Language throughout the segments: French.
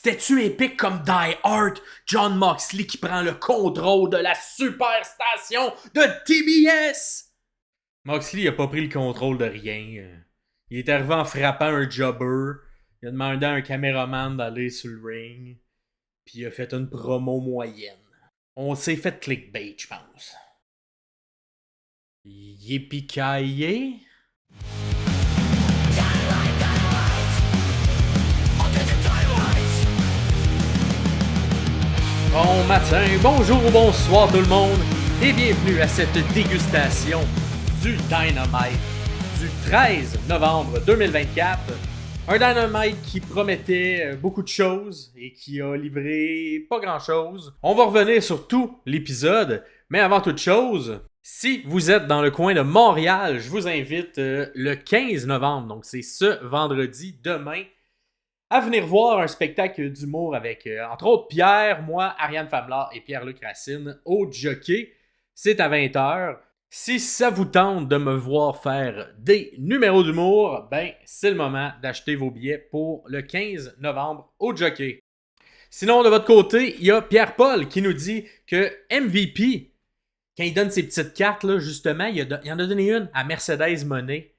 C'était-tu épique comme Die Hard? John Moxley qui prend le contrôle de la superstation de TBS! Moxley a pas pris le contrôle de rien. Il est arrivé en frappant un jobber. Il a demandé à un caméraman d'aller sur le ring. Puis il a fait une promo moyenne. On s'est fait clickbait, je pense. Yippee-ki-yay? Bon matin, bonjour, bonsoir tout le monde et bienvenue à cette dégustation du Dynamite du 13 novembre 2024. Un Dynamite qui promettait beaucoup de choses et qui a livré pas grand chose. On va revenir sur tout l'épisode, mais avant toute chose, si vous êtes dans le coin de Montréal, je vous invite le 15 novembre, donc c'est ce vendredi, demain, à venir voir un spectacle d'humour avec, entre autres, Pierre, moi, Ariane Famlar et Pierre-Luc Racine au Jockey. C'est à 20h. Si ça vous tente de me voir faire des numéros d'humour, ben c'est le moment d'acheter vos billets pour le 15 novembre au Jockey. Sinon, de votre côté, il y a Pierre-Paul qui nous dit que MVP, quand il donne ses petites cartes, là, justement, il en a donné une à Mercedes Moné.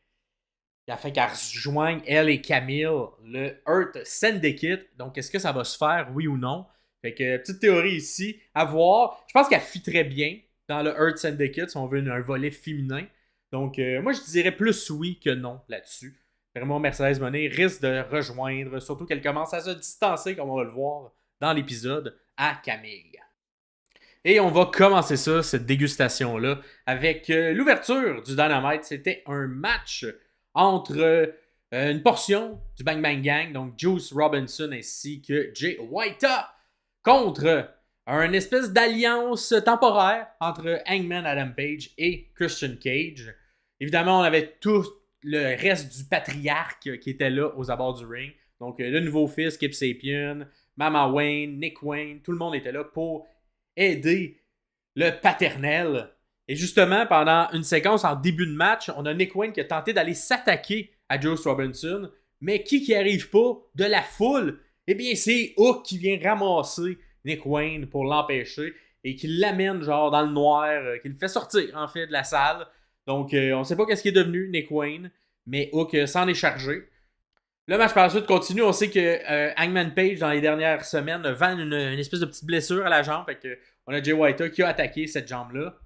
Il a fait qu'elle rejoigne, elle et Camille, le Earth Syndicate. Donc, est-ce que ça va se faire, oui ou non? Fait que, petite théorie ici, à voir. Je pense qu'elle fit très bien dans le Earth Syndicate, si on veut un volet féminin. Donc, moi, je dirais plus oui que non là-dessus. Vraiment, Mercedes Moné risque de rejoindre, surtout qu'elle commence à se distancer, comme on va le voir dans l'épisode, à Camille. Et on va commencer ça, cette dégustation-là, avec l'ouverture du Dynamite. C'était un match entre une portion du Bang Bang Gang, donc Juice Robinson ainsi que Jay White, contre une espèce d'alliance temporaire entre Hangman Adam Page et Christian Cage. Évidemment, on avait tout le reste du patriarche qui était là aux abords du ring. Donc, le nouveau fils, Kip Sapien, Mama Wayne, Nick Wayne, tout le monde était là pour aider le paternel. Et justement, pendant une séquence en début de match, on a Nick Wayne qui a tenté d'aller s'attaquer à Juice Robinson, mais qui arrive pas de la foule? Eh bien, c'est Hook qui vient ramasser Nick Wayne pour l'empêcher et qui l'amène genre dans le noir, qui le fait sortir en fait de la salle. Donc, on sait pas qu'est-ce qui est devenu Nick Wayne, mais Hook s'en est chargé. Le match par la suite continue. On sait que Hangman Page, dans les dernières semaines, vend une espèce de petite blessure à la jambe. Fait que on a Jay White qui a attaqué cette jambe-là.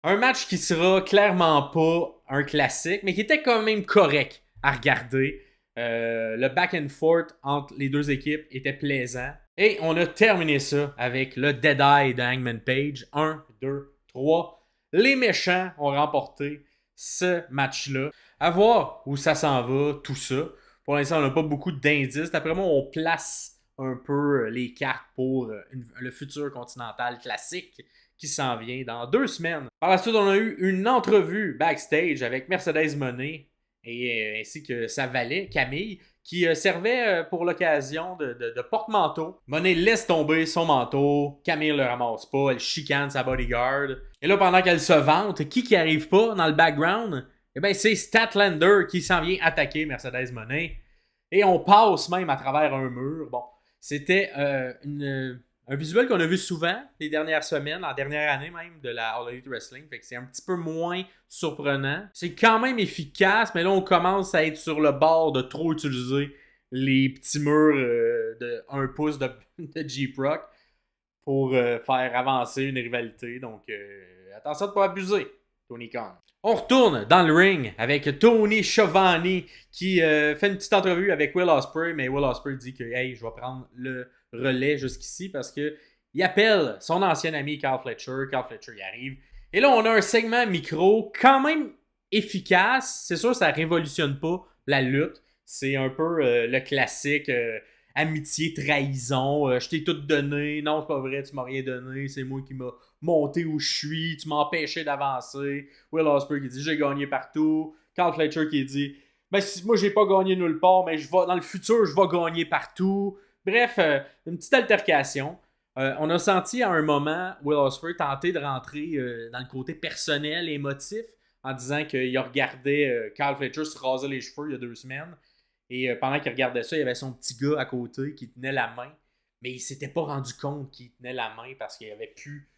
Un match qui sera clairement pas un classique, mais qui était quand même correct à regarder. Le back and forth entre les deux équipes était plaisant. Et on a terminé ça avec le Dead Eye de Hangman Page. 1, 2, 3. Les méchants ont remporté ce match-là. À voir où ça s'en va, tout ça. Pour l'instant, on n'a pas beaucoup d'indices. D'après moi, on place un peu les cartes pour le futur Continental classique qui s'en vient dans 2 semaines. Par la suite, on a eu une entrevue backstage avec Mercedes Moné et ainsi que sa valet, Camille, qui servait pour l'occasion de porte-manteau. Moné laisse tomber son manteau, Camille le ramasse pas, elle chicane sa bodyguard. Et là, pendant qu'elle se vante, qui arrive pas dans le background? Eh bien, c'est Statlander qui s'en vient attaquer Mercedes Moné. Et on passe même à travers un mur. Bon, c'était un visuel qu'on a vu souvent les dernières semaines, la dernière année même de la All Elite Wrestling. Fait que c'est un petit peu moins surprenant. C'est quand même efficace, mais là, on commence à être sur le bord de trop utiliser les petits murs de 1 pouce de J-Proc pour faire avancer une rivalité. Donc, attention de ne pas abuser, Tony Khan. On retourne dans le ring avec Tony Schiavone qui fait une petite entrevue avec Will Ospreay, mais Will Ospreay dit que hey, je vais prendre le relais jusqu'ici parce que il appelle son ancien ami Carl Fletcher. Carl Fletcher y arrive. Et là, on a un segment micro quand même efficace. C'est sûr, ça révolutionne pas la lutte. C'est un peu le classique amitié, trahison. Je t'ai tout donné. Non, c'est pas vrai, tu m'as rien donné. C'est moi qui m'a monté où je suis. Tu m'as empêché d'avancer. Will Ospreay qui dit j'ai gagné partout. Carl Fletcher qui dit ben, moi j'ai pas gagné nulle part, mais dans le futur, je vais gagner partout. Bref, une petite altercation. On a senti à un moment Will Ospreay tenter de rentrer dans le côté personnel et émotif en disant qu'il regardait Carl Fletcher se raser les cheveux il y a 2 semaines. Et pendant qu'il regardait ça, il y avait son petit gars à côté qui tenait la main mais il s'était pas rendu compte qu'il tenait la main parce qu'il n'y avait plus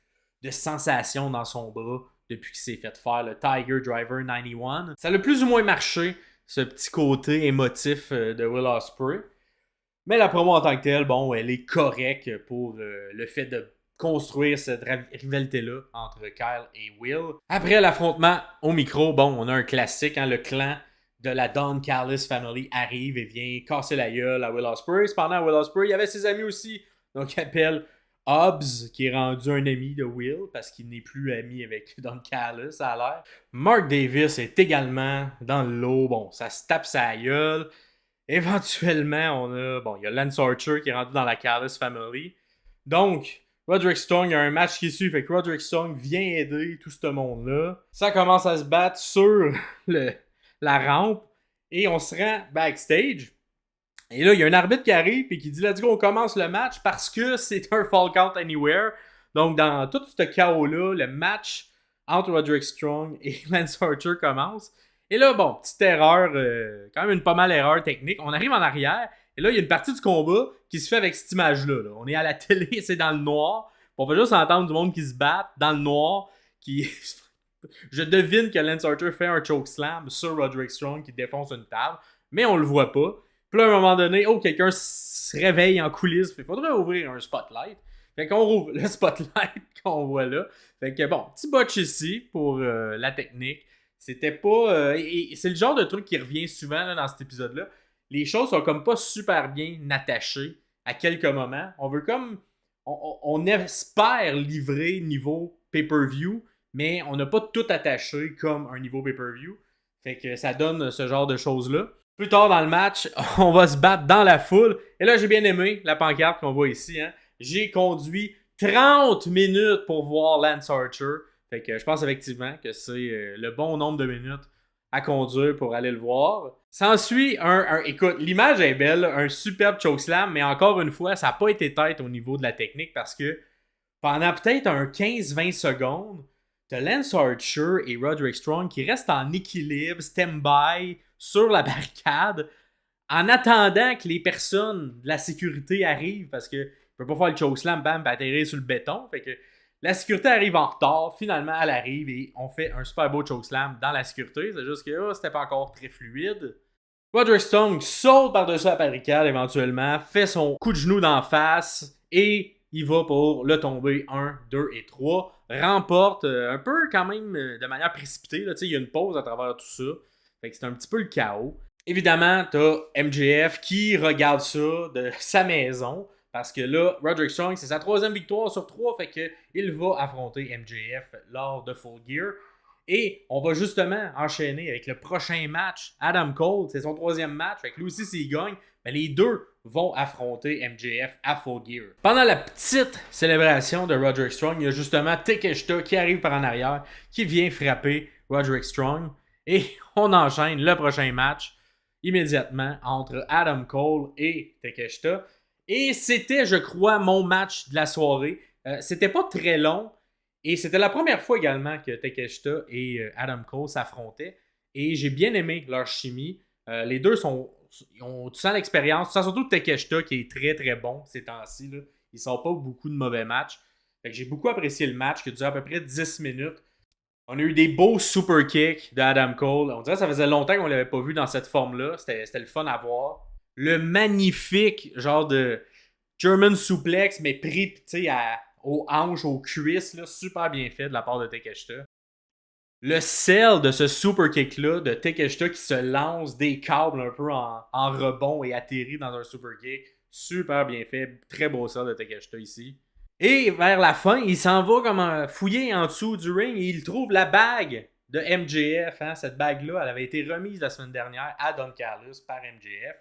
de sensation dans son bras depuis qu'il s'est fait faire le Tiger Driver 91. Ça a plus ou moins marché, ce petit côté émotif de Will Ospreay. Mais la promo en tant que telle, bon, elle est correcte pour le fait de construire cette rivalité-là entre Kyle et Will. Après l'affrontement au micro, bon, on a un classique, hein, le clan de la Don Callis Family arrive et vient casser la gueule à Will Ospreay. Cependant, Will Ospreay, il y avait ses amis aussi, donc il appelle Hobbs, qui est rendu un ami de Will, parce qu'il n'est plus ami avec Don Callis, ça a l'air. Mark Davis est également dans le lot, bon, ça se tape sa gueule. Éventuellement, il y a Lance Archer qui est rendu dans la Callis Family. Donc, Roderick Strong, il y a un match qui suit, fait que Roderick Strong vient aider tout ce monde-là. Ça commence à se battre sur la rampe et on se rend backstage. Et là, il y a un arbitre qui arrive et qui dit let's go, on commence le match parce que c'est un Fall Count Anywhere. Donc, dans tout ce chaos-là, le match entre Roderick Strong et Lance Archer commence. Et là, bon, petite erreur, quand même une pas mal erreur technique. On arrive en arrière et là, il y a une partie du combat qui se fait avec cette image-là. Là. On est à la télé, c'est dans le noir. On va juste entendre du monde qui se bat dans le noir, qui... Je devine que Lance Archer fait un chokeslam sur Roderick Strong qui défonce une table, mais on le voit pas. Puis là, à un moment donné, quelqu'un se réveille en coulisses. Il faudrait ouvrir un spotlight. Fait qu'on rouvre le spotlight qu'on voit là. Fait que bon, petit botch ici pour la technique. C'était pas... et c'est le genre de truc qui revient souvent là, dans cet épisode-là. Les choses sont comme pas super bien attachées à quelques moments. On veut comme... On espère livrer niveau pay-per-view, mais on n'a pas tout attaché comme un niveau pay-per-view. Fait que ça donne ce genre de choses-là. Plus tard dans le match, on va se battre dans la foule. Et là, j'ai bien aimé la pancarte qu'on voit ici. Hein. J'ai conduit 30 minutes pour voir Lance Archer. Fait que je pense effectivement que c'est le bon nombre de minutes à conduire pour aller le voir. S'ensuit écoute, l'image est belle, un superbe chokeslam, mais encore une fois, ça n'a pas été tête au niveau de la technique parce que pendant peut-être un 15-20 secondes, t'as Lance Archer et Roderick Strong qui restent en équilibre, stand-by, sur la barricade, en attendant que les personnes de la sécurité arrivent, parce que je peux pas faire le chokeslam, bam, atterrir sur le béton. Fait que la sécurité arrive en retard, finalement elle arrive et on fait un super beau chokeslam dans la sécurité. C'est juste que c'était pas encore très fluide. Roderick Strong saute par-dessus la barricade éventuellement, fait son coup de genou d'en face et il va pour le tomber 1, 2 et 3. Remporte un peu quand même de manière précipitée. Là, il y a une pause à travers tout ça. Fait que c'est un petit peu le chaos. Évidemment, t'as MJF qui regarde ça de sa maison. Parce que là, Roderick Strong, c'est sa 3e victoire sur 3. Fait qu'il va affronter MJF lors de Full Gear. Et on va justement enchaîner avec le prochain match. Adam Cole, c'est son 3e match. Fait que lui aussi, s'il gagne, ben les deux vont affronter MJF à Full Gear. Pendant la petite célébration de Roderick Strong, il y a justement Takeshita qui arrive par en arrière, qui vient frapper Roderick Strong. Et on enchaîne le prochain match immédiatement entre Adam Cole et Takeshita. Et c'était, je crois, mon match de la soirée. C'était pas très long. Et c'était la première fois également que Takeshita et Adam Cole s'affrontaient. Et j'ai bien aimé leur chimie. Les deux tu sens l'expérience. Tu sens surtout Takeshita qui est très très bon ces temps-ci. Là. Il sort pas beaucoup de mauvais matchs. Fait que j'ai beaucoup apprécié le match qui a duré à peu près 10 minutes. On a eu des beaux super kicks de Adam Cole. On dirait que ça faisait longtemps qu'on ne l'avait pas vu dans cette forme-là. C'était le fun à voir. Le magnifique genre de German suplex, mais pris aux hanches, aux cuisses. Là, super bien fait de la part de Takeshita. Le sell de ce super kick-là de Takeshita qui se lance des câbles un peu en rebond et atterrit dans un super kick. Super bien fait. Très beau sell de Takeshita ici. Et vers la fin, il s'en va comme fouiller en dessous du ring et il trouve la bague de MJF. Hein. Cette bague-là, elle avait été remise la semaine dernière à Don Callis par MJF,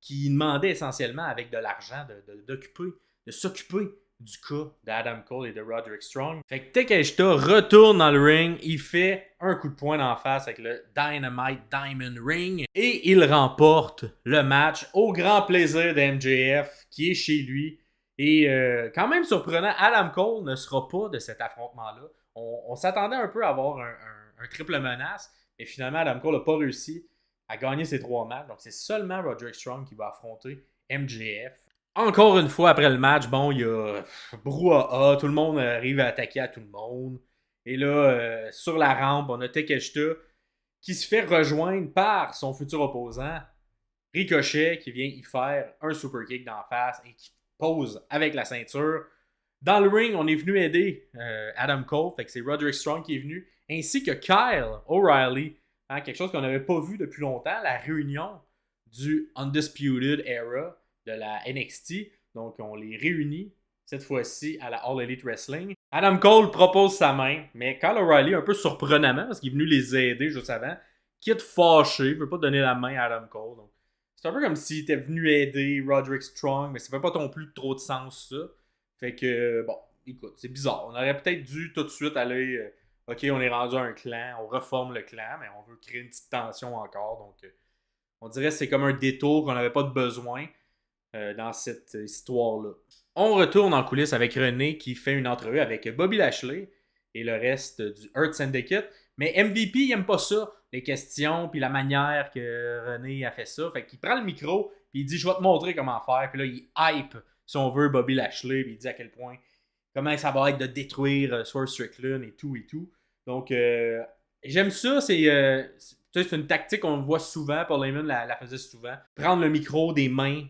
qui demandait essentiellement avec de l'argent de s'occuper du cas d'Adam Cole et de Roderick Strong. Fait que Takeshita retourne dans le ring, il fait un coup de poing en face avec le Dynamite Diamond Ring et il remporte le match au grand plaisir de MJF qui est chez lui. Et quand même surprenant, Adam Cole ne sera pas de cet affrontement-là. On s'attendait un peu à avoir un triple menace, mais finalement Adam Cole n'a pas réussi à gagner ses 3 matchs. Donc c'est seulement Roderick Strong qui va affronter MJF. Encore une fois, après le match, bon, il y a brouhaha, tout le monde arrive à attaquer à tout le monde. Et là, sur la rampe, on a Takeshita qui se fait rejoindre par son futur opposant, Ricochet, qui vient y faire un super kick d'en face et qui pose avec la ceinture. Dans le ring, on est venu aider Adam Cole, fait que c'est Roderick Strong qui est venu, ainsi que Kyle O'Reilly, hein, quelque chose qu'on n'avait pas vu depuis longtemps, la réunion du Undisputed Era de la NXT. Donc, on les réunit cette fois-ci à la All Elite Wrestling. Adam Cole propose sa main, mais Kyle O'Reilly, un peu surprenamment, parce qu'il est venu les aider juste avant, quitte fâché, ne veut pas donner la main à Adam Cole. Donc, c'est un peu comme s'il était venu aider Roderick Strong, mais ça fait pas non plus trop de sens, ça. Fait que, bon, écoute, c'est bizarre. On aurait peut-être dû tout de suite aller, OK, on est rendu un clan, on reforme le clan, mais on veut créer une petite tension encore. Donc, on dirait que c'est comme un détour qu'on n'avait pas de besoin dans cette histoire-là. On retourne en coulisses avec René qui fait une entrevue avec Bobby Lashley et le reste du Earth Syndicate. Mais MVP, il aime pas ça, les questions, puis la manière que René a fait ça. Fait qu'il prend le micro, puis il dit « Je vais te montrer comment faire ». Puis là, il hype, si on veut, Bobby Lashley, puis il dit à quel point, comment ça va être de détruire Swerve Strickland et tout et tout. Donc, j'aime ça, c'est une tactique qu'on voit souvent, Paul Heyman la faisait souvent. Prendre le micro des mains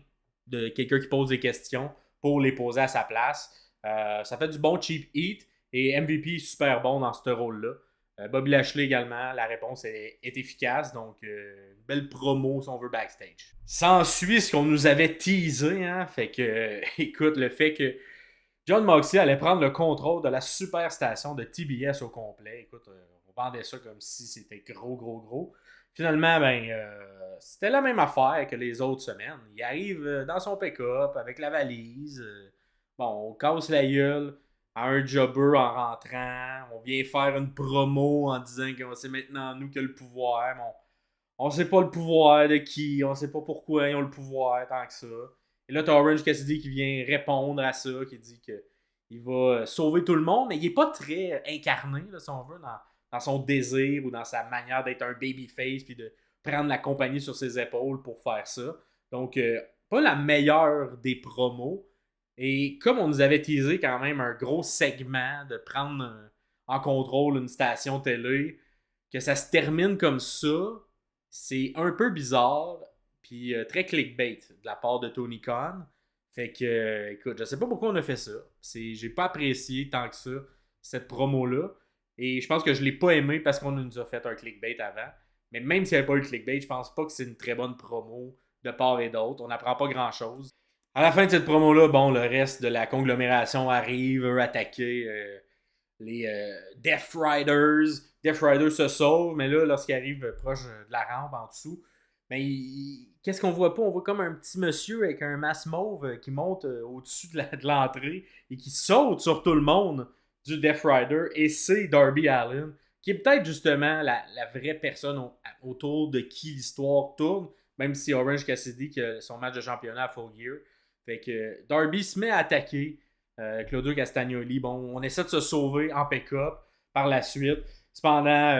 de quelqu'un qui pose des questions pour les poser à sa place. Ça fait du bon cheap heat et MVP est super bon dans ce rôle-là. Bobby Lashley également, la réponse est efficace, donc une belle promo si on veut backstage. S'ensuit ce qu'on nous avait teasé, hein, fait que, écoute, le fait que Jon Moxley allait prendre le contrôle de la super station de TBS au complet. Écoute, on vendait ça comme si c'était gros, gros, gros. Finalement, c'était la même affaire que les autres semaines. Il arrive dans son pick-up avec la valise. On casse la gueule à un jobber en rentrant. On vient faire une promo en disant que c'est maintenant nous qui avons le pouvoir. Mais on sait pas le pouvoir de qui. On sait pas pourquoi ils ont le pouvoir tant que ça. Et là, t'as Orange Cassidy qui vient répondre à ça, qui dit qu'il va sauver tout le monde, mais il est pas très incarné, là, si on veut, dans son désir ou dans sa manière d'être un babyface puis de prendre la compagnie sur ses épaules pour faire ça. Donc, pas la meilleure des promos. Et comme on nous avait teasé quand même un gros segment de prendre en contrôle une station télé, que ça se termine comme ça, c'est un peu bizarre, puis très clickbait de la part de Tony Khan. Fait que, écoute, je sais pas pourquoi on a fait ça. J'ai pas apprécié tant que ça, cette promo-là. Et je pense que je l'ai pas aimé parce qu'on nous a fait un clickbait avant. Mais même s'il n'y avait pas eu le clickbait, je pense pas que c'est une très bonne promo de part et d'autre. On n'apprend pas grand-chose. À la fin de cette promo-là, bon, le reste de la conglomération arrive, veut attaquer les Death Riders. Death Riders se sauve, mais là, lorsqu'il arrive proche de la rampe en dessous, qu'est-ce qu'on voit pas? On voit comme un petit monsieur avec un masque mauve qui monte au-dessus de l'entrée et qui saute sur tout le monde du Death Rider. Et c'est Darby Allin, qui est peut-être justement la vraie personne autour de qui l'histoire tourne, même si Orange Cassidy qui a son match de championnat à Full Gear. Fait que Darby se met à attaquer Claudio Castagnoli. Bon, on essaie de se sauver en pick-up par la suite. Cependant,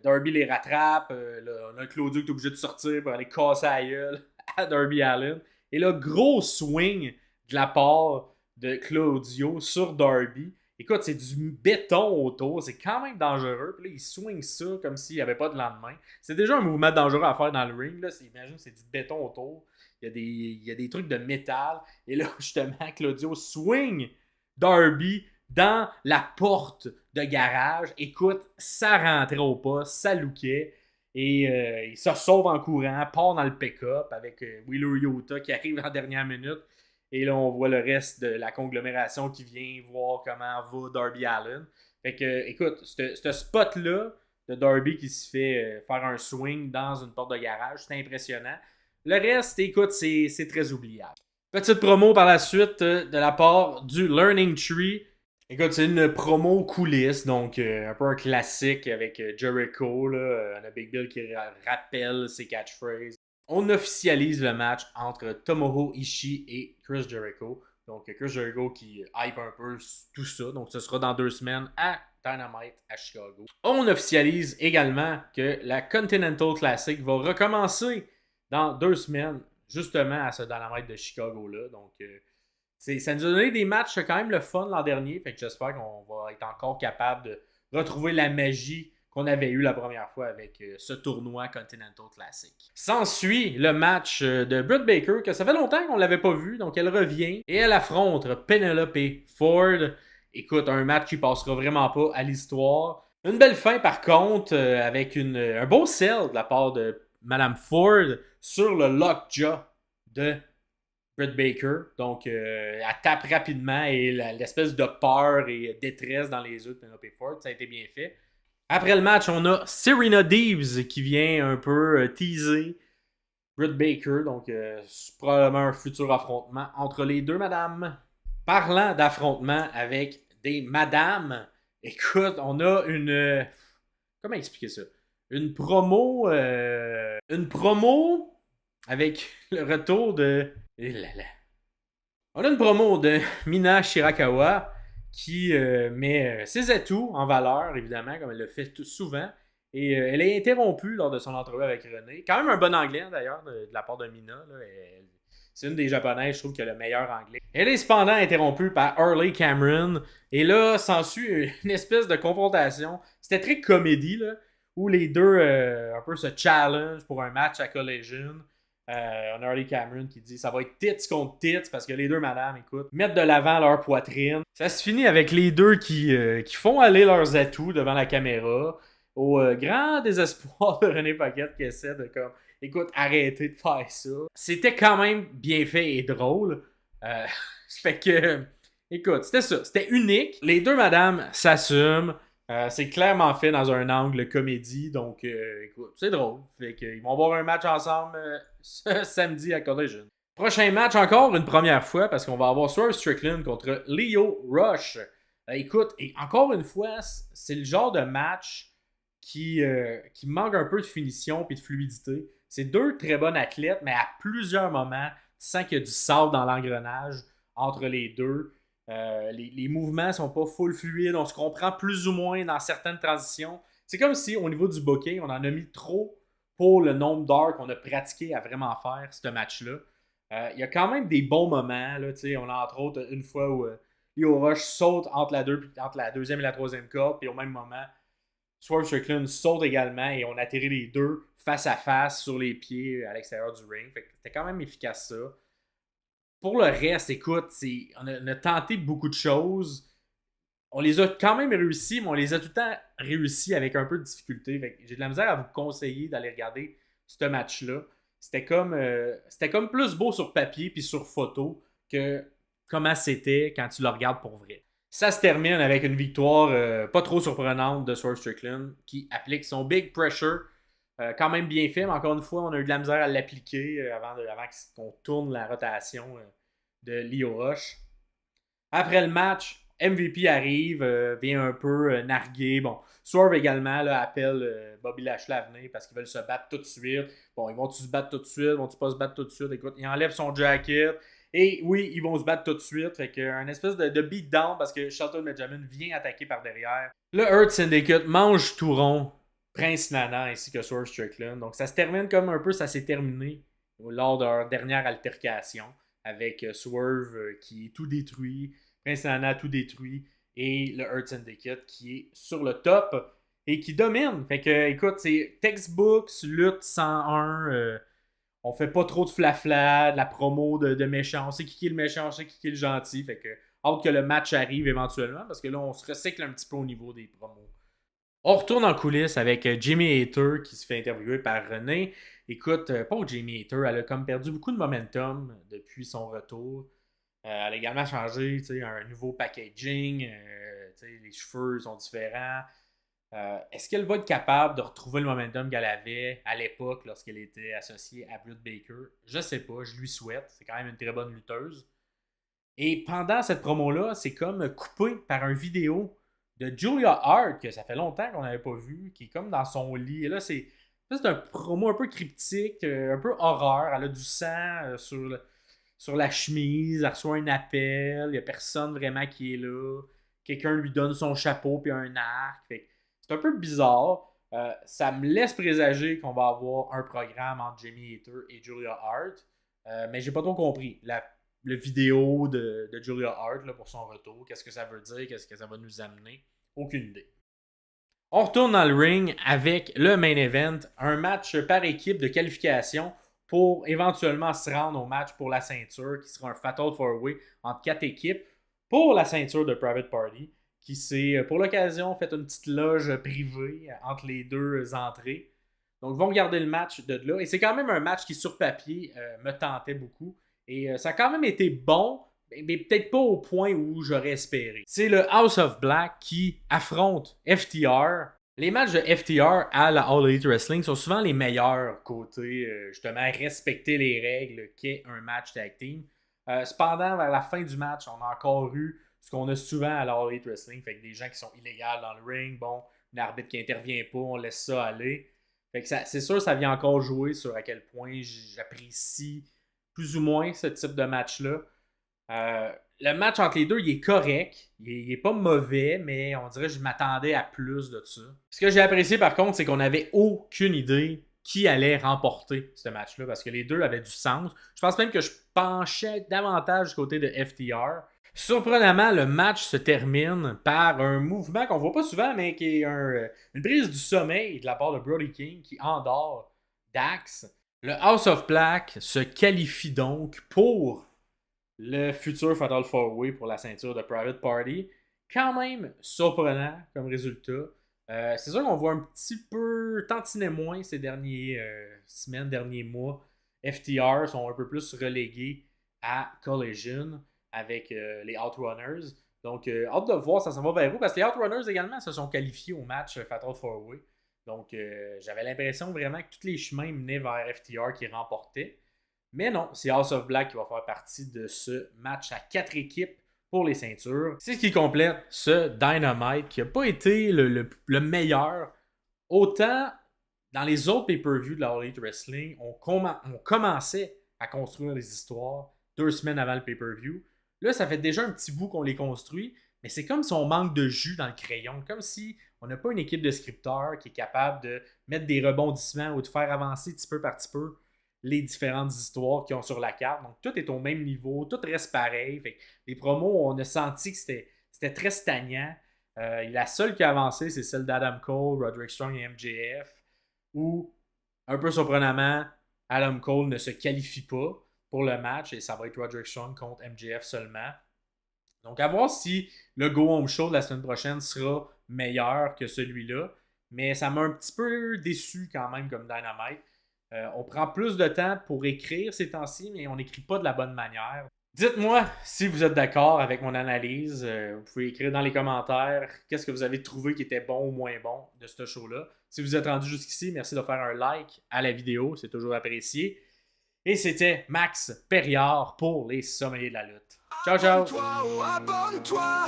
Darby les rattrape. On a Claudio qui est obligé de sortir pour aller casser la gueule à Darby Allin. Et là, gros swing de la part de Claudio sur Darby. Écoute, c'est du béton autour. C'est quand même dangereux. Puis là, il swing ça comme s'il n'y avait pas de lendemain. C'est déjà un mouvement dangereux à faire dans le ring. Là. Imagine, c'est du béton autour. Il y a des trucs de métal. Et là, justement, Claudio swing Darby dans la porte de garage. Écoute, ça rentrait au pas, ça lookait. Et il se sauve en courant, part dans le pick-up avec Wheeler Yuta qui arrive en dernière minute. Et là, on voit le reste de la conglomération qui vient voir comment va Darby Allin. Fait que, écoute, ce spot-là de Darby qui se fait faire un swing dans une porte de garage, c'est impressionnant. Le reste, écoute, c'est très oubliable. Petite promo par la suite de la part du Learning Tree. Écoute, c'est une promo coulisses, donc un peu un classique avec Jericho, là, un Big Bill qui rappelle ses catchphrases. On officialise le match entre Tomohiro Ishii et Chris Jericho. Donc Chris Jericho qui hype un peu tout ça. Donc ce sera dans 2 semaines à Dynamite à Chicago. On officialise également que la Continental Classic va recommencer dans 2 semaines. justement à ce Dynamite de Chicago-là. Donc, ça nous a donné des matchs quand même le fun l'an dernier. Fait que j'espère qu'on va être encore capable de retrouver la magie qu'on avait eue la première fois avec ce tournoi Continental Classic. S'ensuit le match de Britt Baker, que ça fait longtemps qu'on ne l'avait pas vu. Donc, elle revient et elle affronte Penelope Ford. Écoute, un match qui passera vraiment pas à l'histoire. Une belle fin, par contre, avec un beau sell de la part de Madame Ford sur le lockjaw de Britt Baker. Donc, elle tape rapidement et l'espèce de peur et détresse dans les yeux de Penelope Ford, ça a été bien fait. Après le match, on a Serena Deebs qui vient un peu teaser Britt Baker. Donc, c'est probablement un futur affrontement entre les deux madames. Parlant d'affrontement avec des madames, écoute, on a une... comment expliquer ça? Une promo avec le retour de... On a une promo de Mina Shirakawa qui met ses atouts en valeur, évidemment, comme elle le fait souvent. Et elle est interrompue lors de son entrevue avec René. Quand même un bon anglais, d'ailleurs, de la part de Mina. Là. C'est une des japonaises, je trouve, qui a le meilleur anglais. Elle est cependant interrompue par Harley Cameron. Et là, s'ensuit une espèce de confrontation. C'était très comédie, là, où les deux un peu se challenge pour un match à Collision. On a Harley Cameron qui dit ça va être tits contre tits parce que les deux madames, écoute, mettent de l'avant leur poitrine. Ça se finit avec les deux qui font aller leurs atouts devant la caméra au grand désespoir de René Paquette qui essaie de comme écoute, arrêtez de faire ça. C'était quand même bien fait et drôle. Fait que écoute, c'était ça, c'était unique. Les deux madames s'assument. C'est clairement fait dans un angle comédie, donc écoute, c'est drôle. Fait qu'ils vont avoir un match ensemble ce samedi à Collision. Prochain match encore, une première fois, parce qu'on va avoir Swerve Strickland contre Lio Rush. Écoute, et encore une fois, c'est le genre de match qui manque un peu de finition et de fluidité. C'est deux très bonnes athlètes, mais à plusieurs moments, tu sens qu'il y a du sable dans l'engrenage entre les deux. Les mouvements ne sont pas full fluides, on se comprend plus ou moins dans certaines transitions. C'est comme si au niveau du booking, on en a mis trop pour le nombre d'heures qu'on a pratiqué à vraiment faire ce match-là. Il y a quand même des bons moments. Là, on a entre autres une fois où Lio Rush saute entre la deuxième et la troisième corde, puis au même moment, Swerve Strickland saute également et on atterrit les deux face à face sur les pieds à l'extérieur du ring. C'était quand même efficace ça. Pour le reste, écoute, on a tenté beaucoup de choses. On les a quand même réussi, mais on les a tout le temps réussi avec un peu de difficulté. J'ai de la misère à vous conseiller d'aller regarder ce match-là. C'était comme plus beau sur papier puis sur photo que comment c'était quand tu le regardes pour vrai. Ça se termine avec une victoire pas trop surprenante de Swerve Strickland qui applique son Big Pressure. Quand même bien fait, mais encore une fois, on a eu de la misère à l'appliquer avant qu'on tourne la rotation de Lio Rush. Après le match, MVP arrive, vient un peu narguer. Bon, Swerve également là, appelle Bobby Lashley à venir parce qu'ils veulent se battre tout de suite. Bon, ils vont-tu se battre tout de suite? Vont-tu pas se battre tout de suite? Écoute, il enlève son jacket. Et oui, ils vont se battre tout de suite. Fait qu'un espèce de beatdown parce que Shelton Benjamin vient attaquer par derrière. Le Hurt Syndicate mange tout rond. Prince Nana ainsi que Swerve Strickland. Donc ça se termine comme un peu ça s'est terminé lors de leur dernière altercation avec Swerve qui est tout détruit, Prince Nana tout détruit et le Hurt Syndicate qui est sur le top et qui domine. Fait que écoute, c'est textbooks, lutte 101, on fait pas trop de flafla, de la promo de méchant, on sait qui est le méchant, on sait qui est le gentil. Fait que hâte que le match arrive éventuellement parce que là on se recycle un petit peu au niveau des promos. On retourne en coulisses avec Jamie Hayter qui se fait interviewer par René. Écoute, pauvre Jamie Hayter, elle a comme perdu beaucoup de momentum depuis son retour. Elle a également changé un nouveau packaging. Les cheveux sont différents. Est-ce qu'elle va être capable de retrouver le momentum qu'elle avait à l'époque lorsqu'elle était associée à Britt Baker? Je sais pas, je lui souhaite. C'est quand même une très bonne lutteuse. Et pendant cette promo-là, c'est comme coupé par une vidéo de Julia Hart, que ça fait longtemps qu'on n'avait pas vu, qui est comme dans son lit. Et là, c'est un promo un peu cryptique, un peu horreur. Elle a du sang sur la chemise, elle reçoit un appel, il n'y a personne vraiment qui est là. Quelqu'un lui donne son chapeau puis un arc. C'est un peu bizarre. Ça me laisse présager qu'on va avoir un programme entre Jamie Hayter et Julia Hart. Mais j'ai pas trop compris le vidéo de Julia Hart là, pour son retour. Qu'est-ce que ça veut dire? Qu'est-ce que ça va nous amener? Aucune idée. On retourne dans le ring avec le main event, un match par équipe de qualification pour éventuellement se rendre au match pour la ceinture, qui sera un Fatal 4-Way entre 4 équipes pour la ceinture de Private Party, qui s'est, pour l'occasion, fait une petite loge privée entre les deux entrées. Donc, ils vont garder le match de là. Et c'est quand même un match qui, sur papier, me tentait beaucoup. Et ça a quand même été bon, mais peut-être pas au point où j'aurais espéré. C'est le House of Black qui affronte FTR. Les matchs de FTR à la All Elite Wrestling sont souvent les meilleurs côté, justement, respecter les règles qu'est un match tag team. Cependant, vers la fin du match, on a encore eu ce qu'on a souvent à la All Elite Wrestling, fait que des gens qui sont illégaux dans le ring, bon, une arbitre qui intervient pas, on laisse ça aller. Fait que c'est sûr, ça vient encore jouer sur à quel point j'apprécie plus ou moins ce type de match-là. Le match entre les deux, il est correct. Il est pas mauvais, mais on dirait que je m'attendais à plus de ça. Ce que j'ai apprécié par contre, c'est qu'on n'avait aucune idée qui allait remporter ce match-là, parce que les deux avaient du sens. Je pense même que je penchais davantage du côté de FTR. Surprenamment, le match se termine par un mouvement qu'on voit pas souvent, mais qui est une prise du sommeil de la part de Brody King qui endort Dax. Le House of Black se qualifie donc pour le futur Fatal 4-Way pour la ceinture de Private Party. Quand même surprenant comme résultat. C'est sûr qu'on voit un petit peu tantinet moins ces dernières semaines, derniers mois. FTR sont un peu plus relégués à Collision avec les Outrunners. Donc, hâte de voir ça s'en va vers où. Parce que les Outrunners également se sont qualifiés au match Fatal 4-Way. Donc, j'avais l'impression vraiment que tous les chemins menaient vers FTR qui remportait. Mais non, c'est House of Black qui va faire partie de ce match à 4 équipes pour les ceintures. C'est ce qui complète ce Dynamite qui n'a pas été le meilleur. Autant dans les autres pay-per-views de la All Elite Wrestling, on commençait à construire les histoires 2 semaines avant le pay-per-view. Là, ça fait déjà un petit bout qu'on les construit, mais c'est comme si on manque de jus dans le crayon, comme si on n'a pas une équipe de scripteurs qui est capable de mettre des rebondissements ou de faire avancer petit peu par petit peu les différentes histoires qu'ils ont sur la carte. Donc, tout est au même niveau, tout reste pareil. Fait que les promos, on a senti que c'était très stagnant. La seule qui a avancé, c'est celle d'Adam Cole, Roderick Strong et MJF, où, un peu surprenamment, Adam Cole ne se qualifie pas pour le match et ça va être Roderick Strong contre MJF seulement. Donc, à voir si le Go Home Show de la semaine prochaine sera meilleur que celui-là. Mais ça m'a un petit peu déçu quand même comme Dynamite. On prend plus de temps pour écrire ces temps-ci, mais on n'écrit pas de la bonne manière. Dites-moi si vous êtes d'accord avec mon analyse. Vous pouvez écrire dans les commentaires qu'est-ce que vous avez trouvé qui était bon ou moins bon de ce show-là. Si vous êtes rendu jusqu'ici, merci de faire un like à la vidéo, c'est toujours apprécié. Et c'était Max Perriard pour les sommeliers de la lutte. Ciao, ciao! Abonne-toi,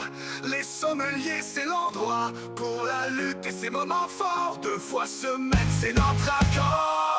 les sommeliers c'est l'endroit pour la lutte et ses moments forts. 2 fois semaine c'est notre accord.